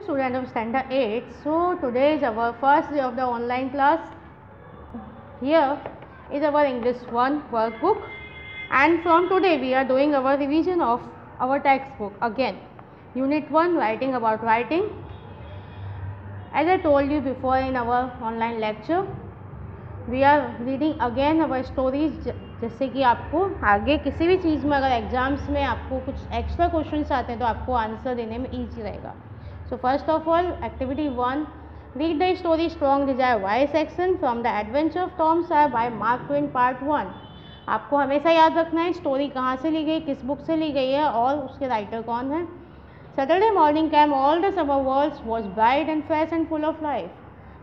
Student of standard 8. So today is our first day of the online class. Here is our English 1 workbook, and from today we are doing our revision of our textbook again. Unit 1, writing about writing. As I told you before in our online lecture, we are reading again our stories. जैसे कि आपको आगे किसी भी चीज़ में अगर exams में आपको कुछ एक्स्ट्रा क्वेश्चंस आते हैं तो आपको आंसर देने में ईजी रहेगा. So first of all, activity 1, read the story Strong Desire Why section from the Adventure of Tom Sawyer by Mark Twain part 1. आपको हमेशा याद रखना है स्टोरी कहाँ से ली गई, किस बुक से ली गई है और उसके राइटर कौन है. Saturday morning came, all the summer world was bright and fresh and full of life.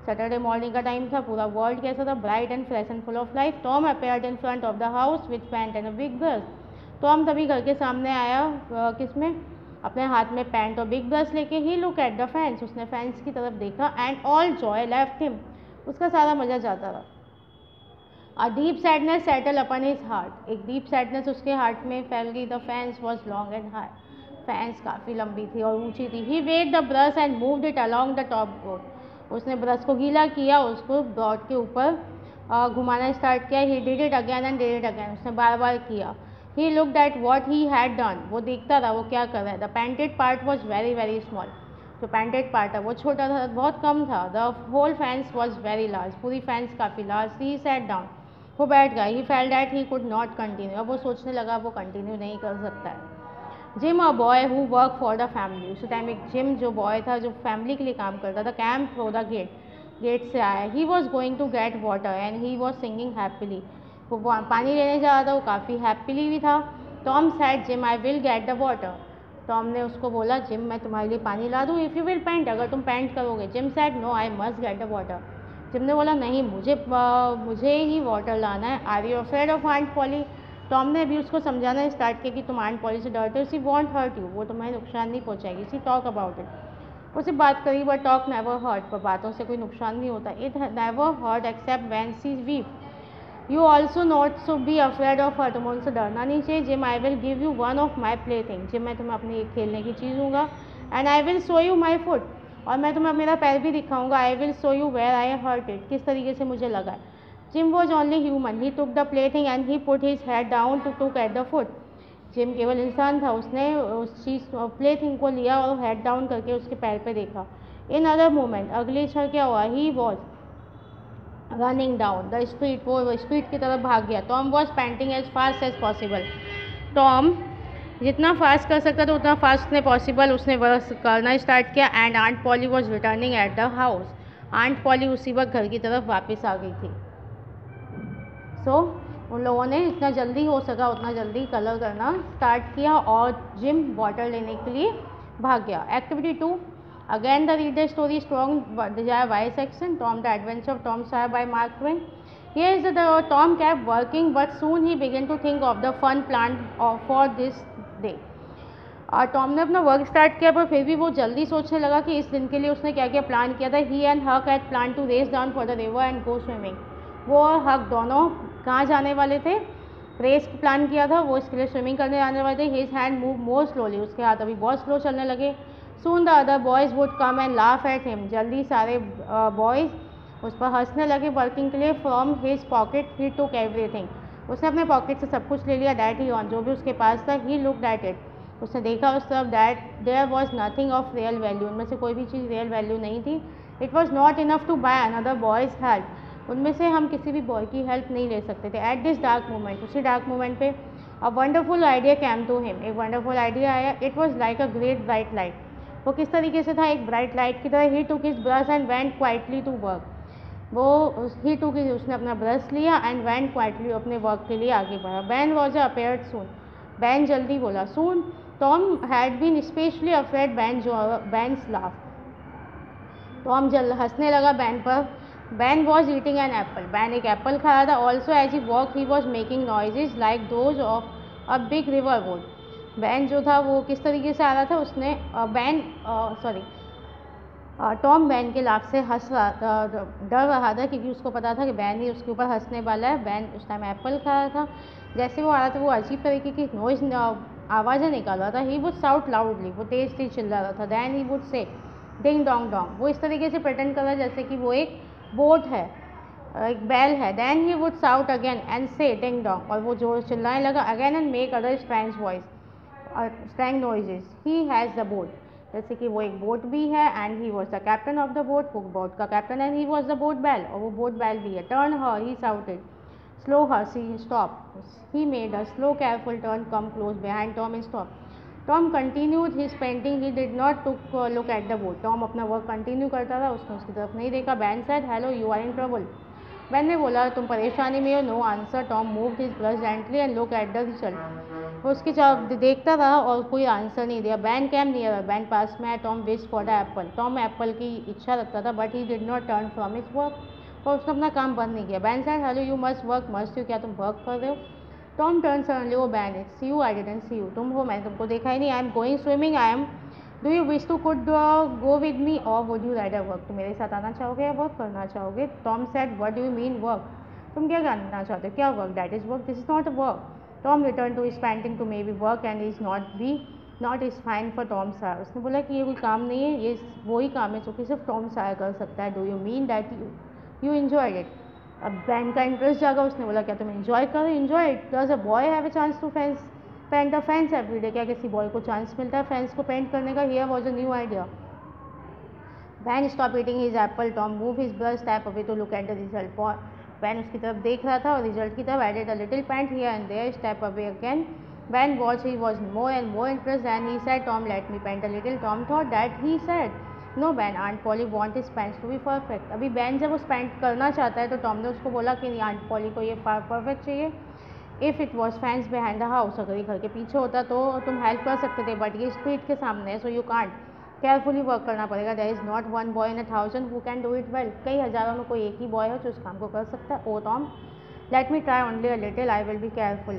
Saturday morning का टाइम था, पूरा वर्ल्ड कैसा था, bright and fresh and full of life. Tom appeared in front of the house with pant and a big brush. Tom तभी घर के सामने आया किसमें, अपने हाथ में पैंट और बिग ब्रश लेके. He look at the fence, उसने फैंस की तरफ देखा. And all joy left him, उसका सारा मजा जाता रहा. A deep sadness settle upon his heart, एक डीप सैडनेस उसके हार्ट में फैल गई. The fence was long and high, fence काफ़ी लंबी थी और ऊंची थी. He wet the brush and moved it along the top board, उसने ब्रश को गीला किया, उसको ब्रॉड के ऊपर घुमाना स्टार्ट किया. He did it again and did it again, उसने बार बार किया. He looked at what he had done, वो देखता रहा वो क्या कर रहा है. The painted part was very very small, जो पेंटेड पार्ट है वो छोटा था, बहुत कम था. The whole fence was very large, पूरी फैंस काफ़ी लार्ज थी. ही सैट डाउन, वो बैठ गया. He felt that he could not continue, अब वो सोचने लगा वो कंटिन्यू नहीं कर सकता है. Jim a boy who work for the family, उस टाइम एक जिम जो बॉय था जो फैमिली के लिए काम करता था. Came through the gate, gate से आया. He was going to get water and he was singing happily, वो पानी लेने जा रहा था, वो काफ़ी हैप्पीली भी था. Tom sad gym I will get the water, Tom ने उसको बोला जिम मैं तुम्हारे लिए पानी ला दूँ. इफ़ यू विल पेंट, अगर तुम पेंट करोगे. Jim said no I must get the water, Jim ने बोला नहीं मुझे ही वाटर लाना है. Are you afraid of aunt Polly, Tom ने भी उसको समझाना स्टार्ट किया कि तुम आंट पॉली से डरते हो. सी वॉन्ट हर्ट यू, वो तुम्हें नुकसान नहीं पहुँचाएगी. सी टॉक अबाउट इट, उसे बात करी. बट टॉक नेवर हर्ट, पर बातों से कोई नुकसान नहीं होता. It never hurt except when she weep. You also not so be afraid of her, तुम्हें उनसे डरना नहीं चाहिए. Jim I will give you one of my play thing, Jim मैं तुम्हें अपनी एक खेलने की चीज़ दूँगा. And I will show you my foot, और मैं तुम्हें मेरा पैर भी दिखाऊंगा. I will show you where I hurt it, किस तरीके से मुझे लगा है. Jim was only human, he took the play thing and he put his head down to took at the foot. Jim केवल इंसान था, उसने उस चीज़ प्ले थिंग को लिया और हेड डाउन करके उसके पैर पे देखा. इन अदर मोमेंट, अगले क्षण क्या हुआ, he was running down the street, वो स्ट्रीट की तरफ भाग गया. Tom was painting as fast as possible, Tom जितना फास्ट कर सकता था उतना फास्ट उसने पॉसिबल उसने वर्क करना स्टार्ट किया. And aunt Polly was returning at the house, aunt Polly उसी वक्त घर की तरफ वापस आ गई थी. सो उन लोगों ने जितना जल्दी हो सका उतना जल्दी कलर करना स्टार्ट किया और जिम वाटर लेने के लिए भाग गया. Activity 2, again the read the story strong desire why section, Tom the adventure of Tom Sawyer by Mark Twain. Here is the Tom kept working, but soon he began to think of the fun planned for this day. Tom ने अपना work start किया, पर फिर भी वो जल्दी सोचने लगा कि इस दिन के लिए उसने क्या क्या प्लान किया था. He and Huck had plan to race down for the river and go swimming. वो और हक दोनों कहाँ जाने वाले थे, रेस प्लान किया था, वो इसके लिए स्विमिंग करने जाने वाले थे. His hand move more slowly, उसके हाथ अभी बहुत स्लो चलने लगे. Soon the other boys would come and laugh at him, जल्दी सारे बॉयज़ उस पर हंसने लगे. वर्किंग के लिए from his pocket he took everything, उसने अपने पॉकेट से सब कुछ ले लिया. दैट ही ऑन, जो भी उसके पास था. ही लुक्ड एट इट, उसने देखा उस तरफ. That there was nothing of real value, उनमें से कोई भी चीज़ रियल वैल्यू नहीं थी. It was not enough to buy another boys help, उनमें से हम किसी भी बॉय की हेल्प नहीं ले सकते थे. एट दिस डार्क मोमेंट, उसी डार्क मोमेंट पे a wonderful idea came to him, एक वंडरफुल आइडिया आया. It was like a great bright light, वो किस तरीके से था, एक ब्राइट लाइट की तरह. He took his brush and went quietly to work, वो ही टू की उसने अपना ब्रश लिया एंड वेंट क्वाइटली अपने वर्क के लिए आगे बढ़ा. Ben was appeared soon, Ben जल्दी बोला. Soon Tom had been specially afraid Ben's laugh, Tom हंसने लगा बैन पर. Ben was eating an apple, Ben एक एप्पल खा रहा था. Also as he walk he was making noises like those of a big river boat. Ban जो था वो किस तरीके से आ रहा था, उसने टॉम बैन के लाफ से हंस रहा था, डर रहा था, क्योंकि उसको पता था कि बैन ही उसके ऊपर हंसने वाला है. बैन उस टाइम एप्पल खा रहा था. जैसे वो आ रहा था वो अजीब तरीके की आवाज़ें निकाल रहा था. ही वुड साउट लाउडली, वो तेज़ चिल्ला रहा था. Then he would say, ding Dong Dong. वो इस तरीके से प्रिटेंड कर रहा है जैसे कि वो एक बोट है, एक बैल है। Then he would shout again and say ding dong, और वो जो चिल्लाने लगा again and make other strange voice, strange noises. He has the boat, जैसे कि वो एक बोट भी है and he was the captain of the boat, वो बोट का कैप्टन है, ही वॉज द बोट बैल, और वो बोट बैल भी है। Turn her, he shouted, slow her, see stop, he made a slow careful turn, come close behind Tom and stop. Tom continued his painting, he did not took look at the boat. Tom अपना work continue करता रहा, उसने उसकी तरफ नहीं देखा। Ben said hello you are in trouble, Ben ने बोला तुम परेशानी में हो। No answer, Tom moved his brush gently and look at the result. वो उसकी तरफ देखता रहा और कोई आंसर नहीं दिया। बैन कैम नियर, बैन पास में है। Tom wish for the apple, Tom apple की इच्छा रखता था, but he did not turn from his work, और उसने अपना काम बंद नहीं किया। Ben said hello you must work, must you, क्या तुम वर्क कर रहे हो? Tom turn suddenly, oh Ben it's you, I didn't see you, तुम हो, मैंने तुमको देखा ही नहीं। I am going swimming, I am, do you wish to could go with me और वुड यू राइडर वर्क, तुम मेरे साथ आना चाहोगे या वर्क करना चाहोगे? Tom said what do you mean work, तुम क्या करना चाहते हो? क्या work? That is work, this is not a work. Tom return to his painting to may be work and is not is fine for Tom Sawyer. उसने बोला कि ये कोई काम नहीं है, ये वही काम है जो कि सिर्फ टॉम सायर कर सकता है। Do you mean that you enjoyed it? अब बैन का इंटरेस्ट जागा, उसने बोला क्या तुम एंजॉय करो? Enjoy it, does a boy have a chance to paint the fence every day, क्या किसी बॉय को चांस मिलता है फेंस को पेंट करने का? Here was a new idea. Ben stop eating his apple, Tom move his brush step away to look at the result. Ben उसकी तरफ देख रहा था और रिजल्ट की तरफ। Added a little paint here and there, step away again. Ben watch, he was more and more interest and he said Tom let me paint a little. Tom thought that he said no Ben, aunt poly want his paints to be perfect. अभी Ben जब उस paint करना चाहता है तो Tom ने उसको बोला कि आंट पॉली को ये परफेक्ट चाहिए। If it was fans behind the house, अगर ये घर के पीछे होता तो तुम हेल्प कर सकते थे, बट ये स्ट्रीट के सामने है, so you can't, carefully work करना पड़ेगा। There is not one boy in 1000 who can do it well, कई हज़ारों में कोई एक ही बॉय है जो उस काम को कर सकता है। Oh Tom let me try only a little, I will be careful.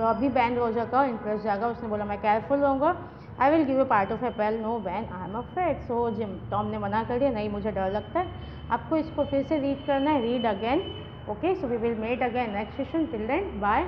अभी बैन रोजर का इंटरेस्ट जागा, उसने बोला मैं केयरफुल रहूँगा। I will give a part of apple. No Ben, I am afraid. So Jim, Tom ने मना कर दिया, नहीं मुझे डर लगता है। आपको इसको फिर से रीड करना है, read again. Okay, so we will met again next session, till then bye.